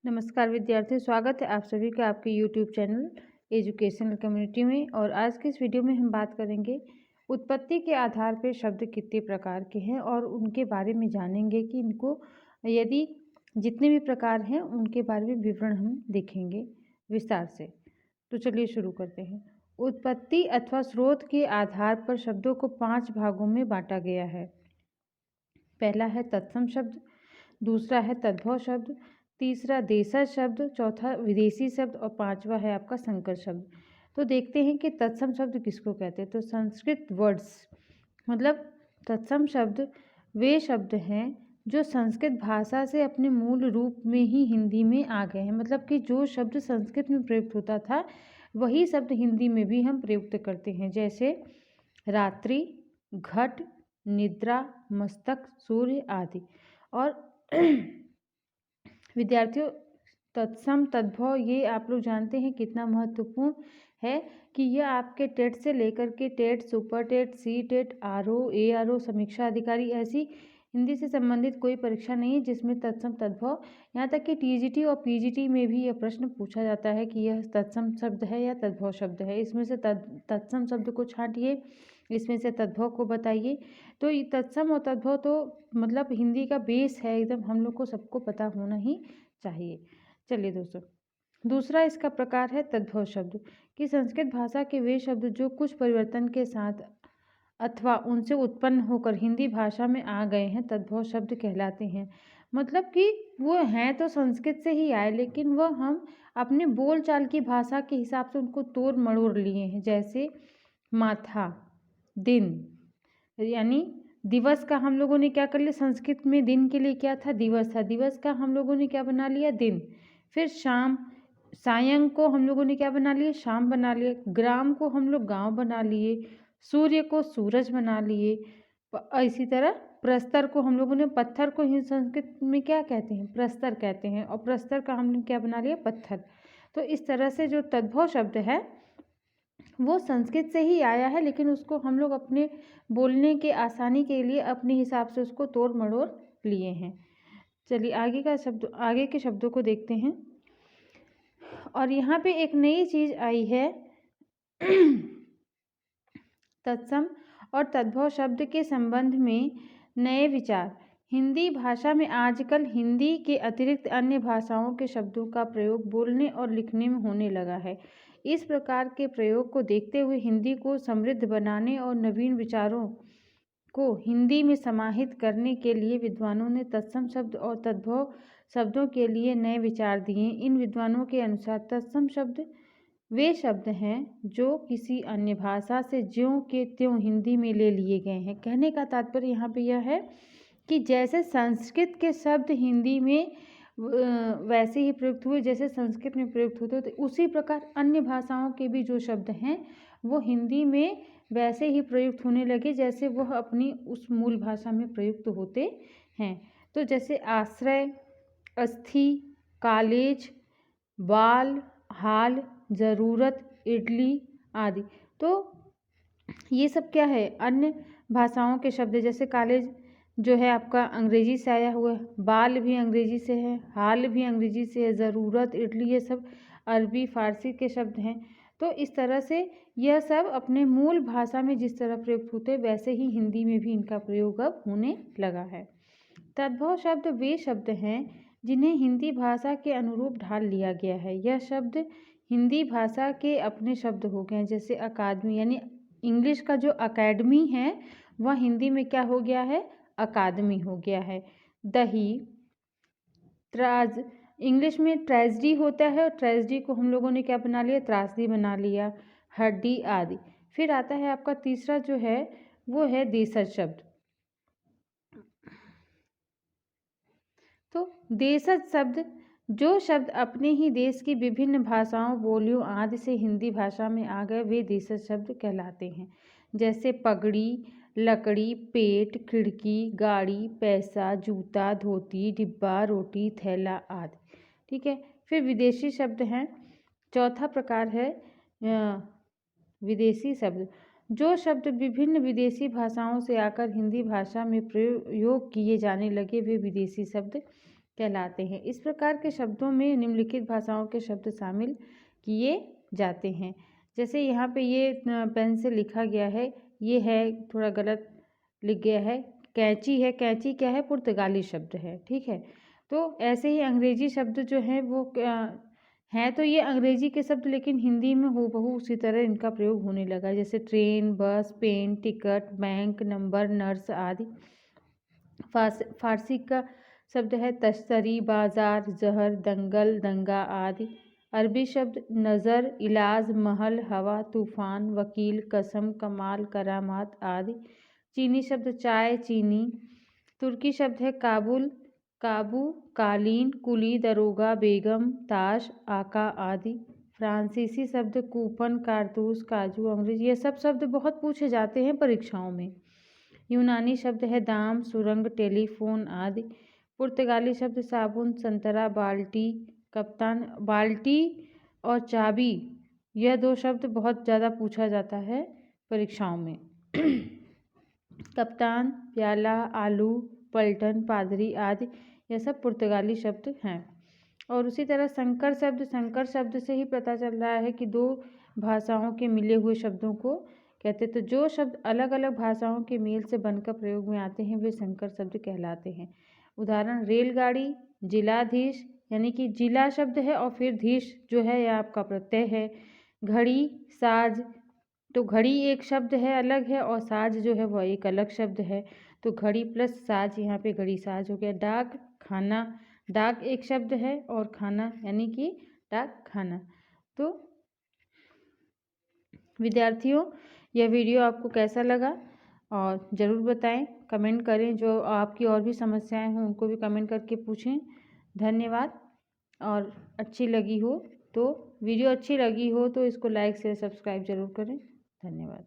नमस्कार विद्यार्थियों, स्वागत है आप सभी का आपके YouTube चैनल एजुकेशनल कम्युनिटी में। और आज के इस वीडियो में हम बात करेंगे उत्पत्ति के आधार पर शब्द कितने प्रकार के हैं और उनके बारे में जानेंगे कि इनको यदि जितने भी प्रकार हैं उनके बारे में विवरण हम देखेंगे विस्तार से। तो चलिए शुरू करते हैं। उत्पत्ति अथवा स्रोत के आधार पर शब्दों को 5 भागों में बांटा गया है। पहला है तत्सम शब्द, दूसरा है तद्भव शब्द, तीसरा देशज शब्द, चौथा विदेशी शब्द और पांचवा है आपका संकर शब्द। तो देखते हैं कि तत्सम शब्द किसको कहते हैं। तो संस्कृत वर्ड्स मतलब तत्सम शब्द वे शब्द हैं जो संस्कृत भाषा से अपने मूल रूप में ही हिंदी में आ गए हैं। मतलब कि जो शब्द संस्कृत में प्रयुक्त होता था वही शब्द हिंदी में भी हम प्रयुक्त करते हैं। जैसे रात्रि, घट, निद्रा, मस्तक, सूर्य आदि। और विद्यार्थियों, तत्सम तद्भव ये आप लोग जानते हैं कितना महत्वपूर्ण है कि यह आपके टेट से लेकर के TET, super TET, C TET, RO, ARO, समीक्षा अधिकारी ऐसी हिंदी से संबंधित कोई परीक्षा नहीं है जिसमें तत्सम तद्भव, यहाँ तक कि टीजीटी और पीजीटी में भी यह प्रश्न पूछा जाता है कि यह तत्सम शब्द है या तद्भव शब्द है। इसमें से तत्सम शब्द को छांटिए, इसमें से तद्भव को बताइए। तो ये तत्सम और तद्भव तो मतलब हिंदी का बेस है एकदम, हम लोग को सबको पता होना ही चाहिए। चलिए दोस्तों, दूसरा इसका प्रकार है तद्भव शब्द कि संस्कृत भाषा के वे शब्द जो कुछ परिवर्तन के साथ अथवा उनसे उत्पन्न होकर हिंदी भाषा में आ गए हैं तद्भव शब्द कहलाते हैं। मतलब कि वो हैं तो संस्कृत से ही आए लेकिन वह हम अपने बोलचाल की भाषा के हिसाब से उनको तोड़ मड़ोड़ लिए हैं। जैसे माथा, दिन, यानी दिवस का हम लोगों ने क्या कर लिया, संस्कृत में दिन के लिए क्या था, दिवस था, दिवस का हम लोगों ने क्या बना लिया, दिन। फिर शाम, सायं को हम लोगों ने क्या बना लिया, शाम बना लिया। ग्राम को हम लोग गांव बना लिए, सूर्य को सूरज बना लिए। इसी तरह प्रस्तर को हम लोगों ने, पत्थर को ही संस्कृत में क्या कहते हैं, प्रस्तर कहते हैं, और प्रस्तर का हमने क्या बना लिया, पत्थर। तो इस तरह से जो तद्भव शब्द है वो संस्कृत से ही आया है लेकिन उसको हम लोग अपने बोलने के आसानी के लिए अपने हिसाब से उसको तोड़ मड़ोड़ लिए हैं। चलिए आगे के शब्दों को देखते हैं। और यहाँ पे एक नई चीज आई है तत्सम और तद्भव शब्द के संबंध में नए विचार। हिंदी भाषा में आजकल हिंदी के अतिरिक्त अन्य भाषाओं के शब्दों का प्रयोग बोलने और लिखने में होने लगा है। इस प्रकार के प्रयोग को देखते हुए हिंदी को समृद्ध बनाने और नवीन विचारों को हिंदी में समाहित करने के लिए विद्वानों ने तत्सम शब्द और तद्भव शब्दों के लिए नए विचार दिए। इन विद्वानों के अनुसार तत्सम शब्द वे शब्द हैं जो किसी अन्य भाषा से ज्यों के त्यों हिंदी में ले लिए गए हैं। कहने का तात्पर्य यहाँ पे यह है कि जैसे संस्कृत के शब्द हिंदी में वैसे ही प्रयुक्त हुए जैसे संस्कृत में प्रयुक्त होते थे, उसी प्रकार अन्य भाषाओं के भी जो शब्द हैं वो हिंदी में वैसे ही प्रयुक्त होने लगे जैसे वह अपनी उस मूल भाषा में प्रयुक्त होते हैं। तो जैसे आश्रय, अस्थि, कॉलेज, बाल, हाल, ज़रूरत, इडली आदि। तो ये सब क्या है, अन्य भाषाओं के शब्द। जैसे कॉलेज जो है आपका अंग्रेजी से आया हुआ है, बाल भी अंग्रेजी से है, हाल भी अंग्रेजी से है, ज़रूरत, इडली ये सब अरबी फारसी के शब्द हैं। तो इस तरह से यह सब अपने मूल भाषा में जिस तरह प्रयुक्त होते वैसे ही हिंदी में भी इनका प्रयोग अब होने लगा है। तद्भव शब्द वे शब्द हैं जिन्हें हिंदी भाषा के अनुरूप ढाल लिया गया है। यह शब्द हिंदी भाषा के अपने शब्द हो गए हैं। जैसे अकादमी, यानी इंग्लिश का जो अकेडमी है वह हिंदी में क्या हो गया है, अकादमी हो गया है। दही, इंग्लिश में ट्रेजेडी होता है और ट्रेजेडी को हम लोगों ने क्या बना लिया, त्रासदी बना लिया। हड्डी आदि। फिर आता है आपका तीसरा जो है वो है देशज शब्द। तो देशज शब्द जो शब्द अपने ही देश की विभिन्न भाषाओं, बोलियों आदि से हिंदी भाषा में आ गए वे देशज शब्द कहलाते हैं। जैसे पगड़ी, लकड़ी, पेट, खिड़की, गाड़ी, पैसा, जूता, धोती, डिब्बा, रोटी, थैला आदि। ठीक है। फिर विदेशी शब्द हैं। चौथा प्रकार है विदेशी शब्द। जो शब्द विभिन्न विदेशी भाषाओं से आकर हिंदी भाषा में प्रयोग किए जाने लगे वे विदेशी शब्द कहलाते हैं। इस प्रकार के शब्दों में निम्नलिखित भाषाओं के शब्द शामिल किए जाते हैं। जैसे यहाँ पे ये पेन से लिखा गया है, ये है थोड़ा गलत लिख गया है, कैंची है। कैंची क्या है? पुर्तगाली शब्द है, ठीक है। तो ऐसे ही अंग्रेजी शब्द जो हैं वो हैं तो ये अंग्रेजी के शब्द, लेकिन हिंदी में हूबहू उसी तरह इनका प्रयोग होने लगा, जैसे train, bus, pen, ticket, bank, number, nurse आदि। फारसी का शब्द है तश्तरी, बाजार, जहर, दंगल, दंगा आदि। अरबी शब्द नज़र, इलाज, महल, हवा, तूफान, वकील, कसम, कमाल, करामात आदि। चीनी शब्द चाय, चीनी। तुर्की शब्द है काबुल, काबू, कालीन, कुली, दरोगा, बेगम, ताश, आका आदि। फ्रांसीसी शब्द कूपन, कारतूस, काजू, अंग्रेजी। ये सब शब्द बहुत पूछे जाते हैं परीक्षाओं में। यूनानी शब्द है दाम, सुरंग, टेलीफोन आदि। पुर्तगाली शब्द साबुन, संतरा, बाल्टी, कप्तान। बाल्टी और चाबी, यह दो शब्द बहुत ज़्यादा पूछा जाता है परीक्षाओं में। कप्तान, प्याला, आलू, पलटन, पादरी आदि, यह सब पुर्तगाली शब्द हैं। और उसी तरह संकर शब्द से ही पता चल रहा है कि दो भाषाओं के मिले हुए शब्दों को कहते। तो जो शब्द अलग अलग भाषाओं के मेल से बनकर प्रयोग में आते हैं वे संकर शब्द कहलाते हैं। उदाहरण रेलगाड़ी, जिलाधीश, यानी कि जिला शब्द है और फिर धीश जो है यह आपका प्रत्यय है। घड़ी, साज, तो घड़ी एक शब्द है, अलग है, और साज जो है वह एक अलग शब्द है। तो घड़ी प्लस साज, यहाँ पे घड़ी साज हो गया। डाक, खाना, डाक एक शब्द है और खाना यानी कि डाक खाना। तो विद्यार्थियों, यह वीडियो आपको कैसा लगा और ज़रूर बताएं, कमेंट करें। जो आपकी और भी समस्याएं हों उनको भी कमेंट करके पूछें। धन्यवाद। और अच्छी लगी हो तो वीडियो अच्छी लगी हो तो इसको लाइक शेयर सब्सक्राइब ज़रूर करें। धन्यवाद।